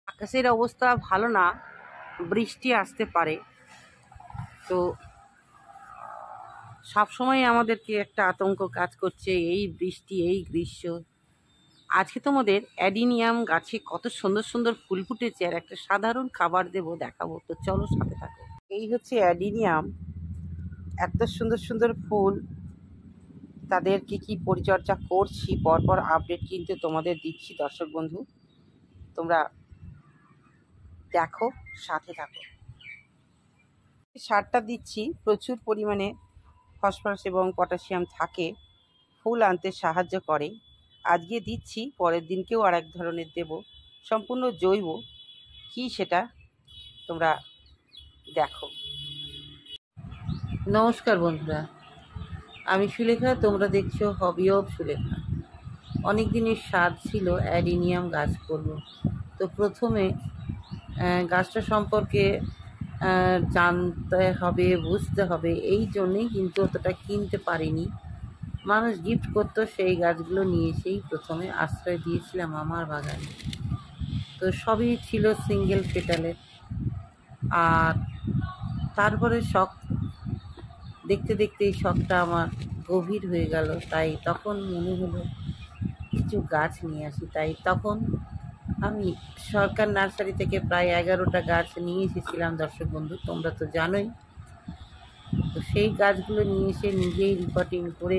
আকাশের অবস্থা ভালো না, বৃষ্টি আসতে পারে। তো সবসময় আমাদেরকে একটা আতঙ্ক কাজ করছে, এই বৃষ্টি, এই গ্রীষ্ম। আজকে তোমাদের অ্যাডিনিয়াম গাছে কত সুন্দর সুন্দর ফুল ফুটেছে আর একটা সাধারণ খাবার দেখাবো। তো চলো সাথে থাকো। এই হচ্ছে অ্যাডিনিয়াম, এত সুন্দর সুন্দর ফুল। তাদের কি পরিচর্যা করছি, পরপর আপডেট কিন্তু তোমাদের দিচ্ছি। দর্শক বন্ধু, তোমরা দেখো, সাথে থাকো। সারটা দিচ্ছি, প্রচুর পরিমাণে ফসফরাস এবং পটাশিয়াম থাকে, ফুল আনতে সাহায্য করে। আজকে দিচ্ছি, পরের দিনকেও আর এক ধরনের দেব, সম্পূর্ণ জৈব। কি সেটা তোমরা দেখো। নমস্কার বন্ধুরা, আমি সুলেখা, তোমরা দেখছো হবি অফ সুলেখা। অনেক দিনের স্বাদ ছিল অ্যাডিনিয়াম গাছ করব। তো প্রথমে গাছটা সম্পর্কে জানতে হবে, বুঝতে হবে। এই জন্যেই কিন্তু অতটা কিনতে পারিনি, মানুষ গিফট করতো, সেই গাছগুলো নিয়ে এসেই প্রথমে আশ্রয় দিয়েছিলাম আমার বাগানে। তো সবই ছিল সিঙ্গেল পেটালের। আর তারপরে শখ দেখতে দেখতে এই শখটা আমার গভীর হয়ে গেল। তাই তখন মনে হলো কিছু গাছ নিয়ে আসি। তাই তখন আমি সরকার নার্সারি থেকে প্রায় 11টা গাছ নিয়ে এসেছিলাম। দর্শক বন্ধু, তোমরা তো জানোই। তো সেই গাছগুলো নিয়ে এসে নিজেই রিপোর্টিং করে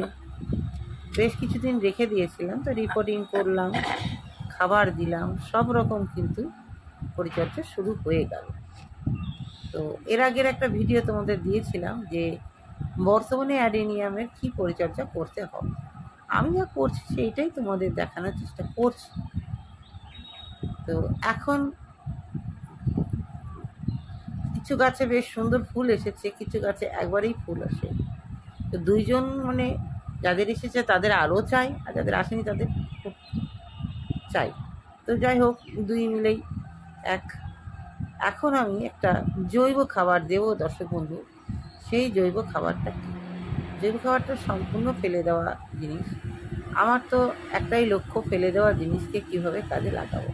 বেশ কিছুদিন রেখে দিয়েছিলাম। তো রিপোর্টিং করলাম, খাবার দিলাম, সব রকম কিন্তু পরিচর্যা শুরু হয়ে গেল। তো এর আগের একটা ভিডিও তোমাদের দিয়েছিলাম যে বর্তমানে অ্যাডেনিয়ামের কি পরিচর্যা করতে হবে। আমি যা করছি সেইটাই তোমাদের দেখানোর চেষ্টা করছি। তো এখন কিছু গাছে বেশ সুন্দর ফুল এসেছে, কিছু গাছে একবারেই ফুল আসে। তো দুইজন মানে যাদের এসেছে তাদের আরও চাই, আর যাদের আসেনি তাদের চাই। তো যাই হোক, দুই মিলেই এক। এখন আমি একটা জৈব খাবার দেবো দর্শক বন্ধু। সেই জৈব খাবারটা সম্পূর্ণ ফেলে দেওয়া জিনিস। আমার তো একটাই লক্ষ্য, ফেলে দেওয়া জিনিসকে কিভাবে কাজে লাগাবো।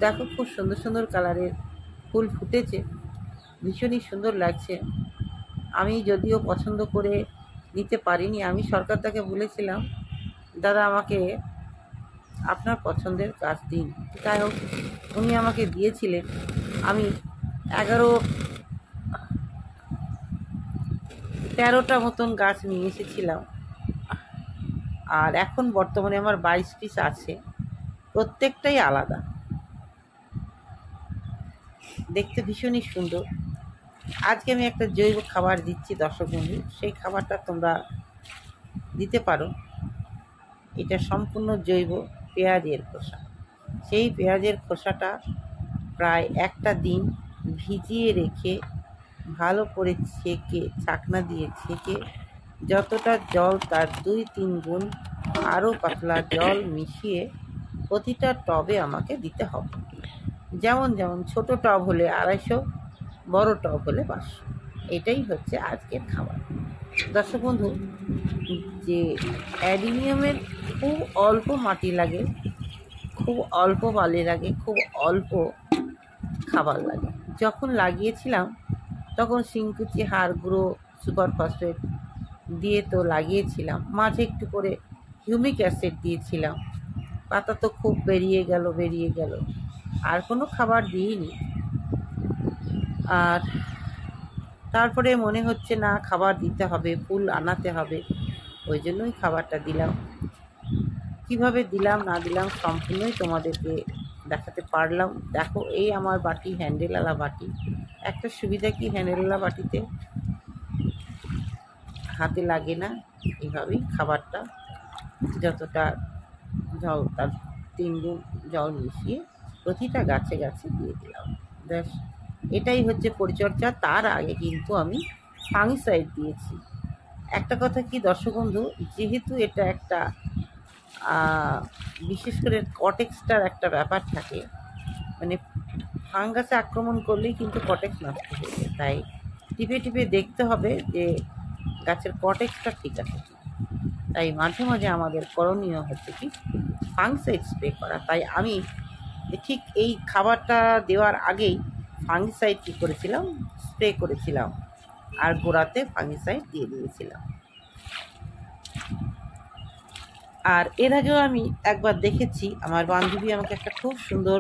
দেখো, খুব সুন্দর সুন্দর কালারের ফুল ফুটেছে, ভীষণই সুন্দর লাগছে। আমি যদিও পছন্দ করে নিতে পারিনি, আমি সরকারদাকে বলেছিলাম, দাদা আমাকে আপনার পছন্দের গাছ দিন। যাই হোক, উনি আমাকে দিয়েছিলেন। আমি 13টা মতন গাছ নিয়ে এসেছিলাম, আর এখন বর্তমানে আমার 22 পিস আছে। প্রত্যেকটাই আলাদা, দেখতে ভীষণই সুন্দর। আজকে আমি একটা জৈব খাবার দিচ্ছি দর্শক বন্ধু, সেই খাবারটা তোমরা দিতে পারো। এটা সম্পূর্ণ জৈব পেঁয়াজের খোসা। সেই পেঁয়াজের খোসাটা প্রায় একটা দিন ভিজিয়ে রেখে ভালো করে ছেঁকে, ছাকনা দিয়ে ছেঁকে, যতটা জল তার 2-3 গুণ আরও পাতলা জল মিশিয়ে প্রতিটা টবে আমাকে দিতে হবে। যেমন ছোট টব হলে 250, বড় টব হলে 500। এটাই হচ্ছে আজকের খাবার। দর্শক বন্ধু, যে অ্যাডিনিয়ামের খুব অল্প মাটি লাগে, খুব অল্প বালি লাগে, খুব অল্প খাবার লাগে। যখন লাগিয়েছিলাম তখন শিংকুচি, হাড় গুঁড়ো, সুপার ফসফেট দিয়ে তো লাগিয়েছিলাম, মাঝে একটু করে হিউমিক অ্যাসিড দিয়েছিলাম। পাতা তো খুব বেরিয়ে গেল, আর কোনো খাবার দিইনি। আর তারপরে মনে হচ্ছে না, খাবার দিতে হবে, ফুল আনাতে হবে, ওই জন্যই খাবারটা দিলাম। কিভাবে দিলাম না দিলাম সম্পূর্ণই তোমাদেরকে দেখাতে পারলাম। দেখো, এই আমার বাটি, হ্যান্ডেলওয়ালা বাটি। একটা সুবিধা কি, হ্যান্ডেলওয়ালা বাটিতে হাতে লাগে না। এইভাবেই খাবারটা যতটা জল, তার 3 গুণ জল মিশিয়ে প্রতিটা গাছে গাছে দিয়ে দিলাম। ব্যাস, এটাই হচ্ছে পরিচর্যা। তার আগে কিন্তু আমি ফাঙ্গিসাইড দিয়েছি। একটা কথা কি দর্শক বন্ধু, যেহেতু এটা একটা বিশেষ করে কটেক্সটার একটা ব্যাপার থাকে, মানে ফাঙ্গাসে আক্রমণ করলেই কিন্তু কটেক্স নষ্ট হয়ে যায়। তাই টিপে টিপে দেখতে হবে যে গাছের কটেক্সটা ঠিক আছে। তাই মাঝে মাঝে আমাদের করণীয় হচ্ছে কি, ফাঙ্গিসাইড স্প্রে করা। তাই আমি ঠিক এই খাবারটা দেওয়ার আগেই ফাঙ্গিসাইড কী করেছিলাম, স্প্রে করেছিলাম, আর গোড়াতে ফাঙ্গিসাইড দিয়ে দিয়েছিলাম। আর এর আগেও আমি একবার দেখেছি, আমার বান্ধবী আমাকে একটা খুব সুন্দর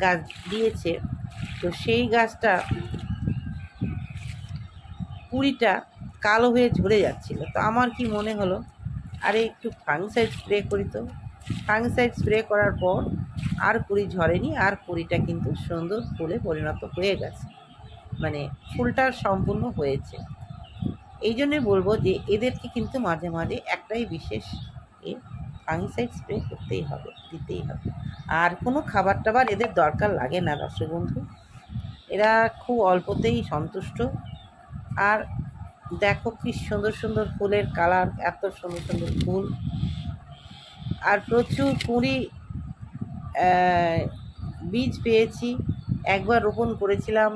গাছ দিয়েছে, তো সেই গাছটা কুড়িটা কালো হয়ে ঝরে যাচ্ছিল। তো আমার কি মনে হলো, আরে একটু ফাঙ্গিসাইড স্প্রে করি। তো ফাঙ্গিসাইড স্প্রে করার পর আর কুড়ি ঝরেনি, আর কুড়িটা কিন্তু সুন্দর ফুলে পরিণত হয়ে গেছে, মানে ফুলটা সম্পূর্ণ হয়েছে। এই জন্যে বলবো যে এদেরকে কিন্তু মাঝে মাঝে একটাই বিশেষ ফাঙ্গিসাইড স্প্রে করতেই হবে, দিতেই হবে। আর কোনো খাবার টাবার এদের দরকার লাগে না দর্শক বন্ধু, এরা খুব অল্পতেই সন্তুষ্ট। আর দেখো কি সুন্দর সুন্দর ফুলের কালার, এত সুন্দর সুন্দর ফুল, আর প্রচুর কুঁড়ি বীজ পেয়েছি। একবার রোপণ করেছিলাম,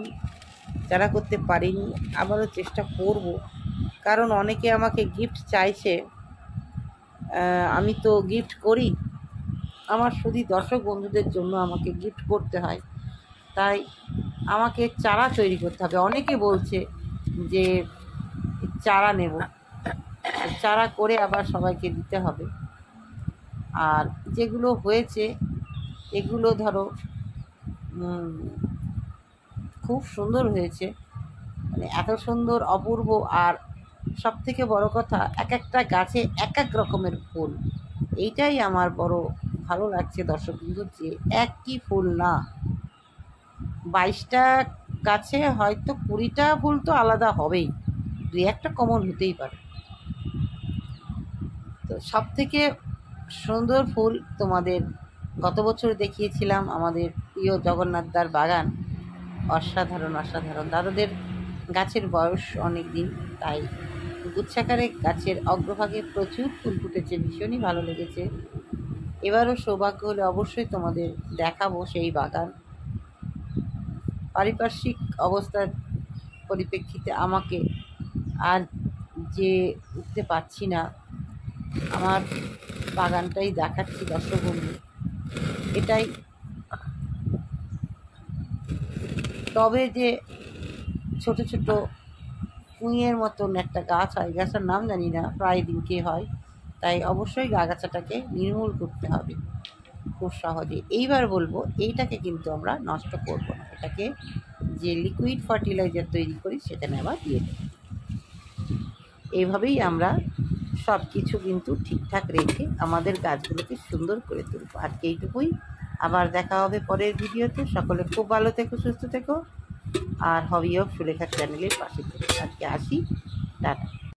যারা করতে পারিনি আবারও চেষ্টা করব, কারণ অনেকে আমাকে গিফট চাইছে। আমি তো গিফট করি, আমার শুধু দর্শক বন্ধুদের জন্য আমাকে গিফট করতে হয়, তাই আমাকে চারা তৈরি করতে হবে। অনেকে বলছে যে চারা নেব, চারা করে আবার সবাইকে দিতে হবে। আর যেগুলো হয়েছে এগুলো ধরো খুব সুন্দর হয়েছে, মানে এত সুন্দর অপূর্ব। আর সব থেকে বড় কথা, এক একটা গাছে এক এক রকমের ফুল, এইটাই আমার বড় ভালো লাগছে দর্শক বন্ধু, যে একই ফুল না, 22টা গাছে হয়তো 20টা ফুল তো আলাদা হবেই, 2-1টা কমন হতেই পারে। তো সব থেকে সুন্দর ফুল তোমাদের গত বছর দেখিয়েছিলাম, আমাদের প্রিয় জগন্নাথদার বাগান, অসাধারণ অসাধারণ। দাদাদের গাছের বয়স অনেক দিন, তাই গুচ্ছাকারে গাছের অগ্রভাগে প্রচুর ফুল ফুটেছে, ভীষণই ভালো লেগেছে। এবারও সৌভাগ্য হলে অবশ্যই তোমাদের দেখাবো সেই বাগান। পারিপার্শ্বিক অবস্থার পরিপ্রেক্ষিতে আমাকে আর যে উঠতে পারছি না, আমার বাগানটাই দেখাচ্ছি দর্শক বন্ধু, এটাই। তবে যে ছোট ছোট পুঁইয়ের মতন একটা গাছ হয়, গাছের নাম জানি না, প্রায় দিনকে হয়, তাই অবশ্যই আগাছাটাকে নির্মূল করতে হবে খুব সহজে। এইবার বলবো, এইটাকে কিন্তু আমরা নষ্ট করব না, এটাকে যে লিকুইড ফার্টিলাইজার তৈরি করি সেখানে আবার দিয়ে দেব। এইভাবেই আমরা সব কিছু কিন্তু ঠিকঠাক রেখে আমাদের গাছগুলোকে সুন্দর করে তুলব। আজকে এইটুকুই, আবার দেখা হবে পরের ভিডিওতে। সকলে খুব ভালো থেকো, সুস্থ থেকো, আর হবি অফ সুলেখা চ্যানেলের পাশে থেকো। আজকে আসি, টাটা।